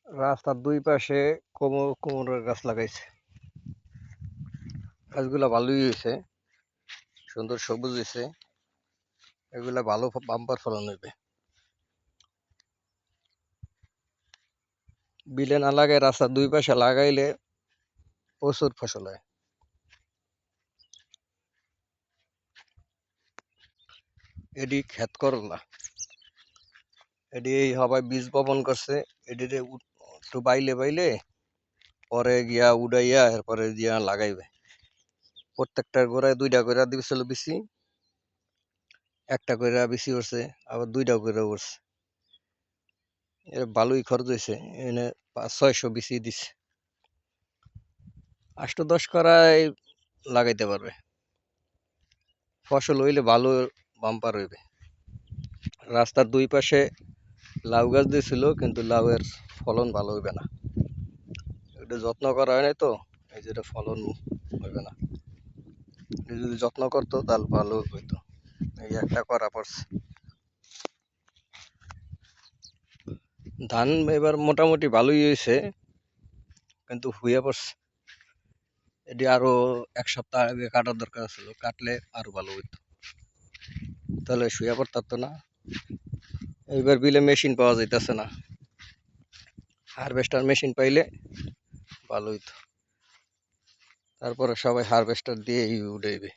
রাস্তার দুই পাশে কোমরের গাছ লাগাইছে। গাছগুলা ভালোই হয়েছে, সুন্দর সবুজ হয়েছে। এগুলা ভালো বাম্পার ফলন হইবে। বিলে না লাগাই রাস্তার দুই পাশে লাগাইলে প্রচুর ফসল হয়। এটি ক্ষেত করলা, এটি সবাই বীজ বপন করছে। এটিতে একটু বাইলে বাইলে পরে গিয়া উড়াইয়া এরপরে গিয়া লাগাইবে। প্রত্যেকটার গোড়ায় 2টা করে দিছিল বিচি, একটা করে বিচি উঠছে, আবার 2টা করে উঠছে। এর ভালোই খরচ হয়েছে, এনে 500-600 বিচি দিছে। 8-10 করায় লাগাইতে পারবে। ফসল হইলে ভালো বাম্পার হইবে। রাস্তার দুই পাশে লাউ গাছ দিয়েছিল, কিন্তু লাউয়ের ফলন ভালো হইবে না। এটা যত্ন করা হয় নাই তো, এই যে এটা ফলন হইবে না। যদি যত্ন করতো তাহলে ভালো হইতো। এই একটা করা পড়ছে। ধান এবার মোটামুটি ভালোই হয়েছে, কিন্তু হুইয়া পড়ছে। এটি আরো 1 সপ্তাহ আগে কাটার দরকার ছিল, কাটলে আরো ভালো হইতো, তাহলে শুয়ে পড়তো না। এইবার বিলে মেশিন পাওয়া যাইতেছে না, হারভেস্টার মেশিন পাইলে ভালো হইতো। তারপরে সবাই হারভেস্টার দিয়ে উঠাইবে।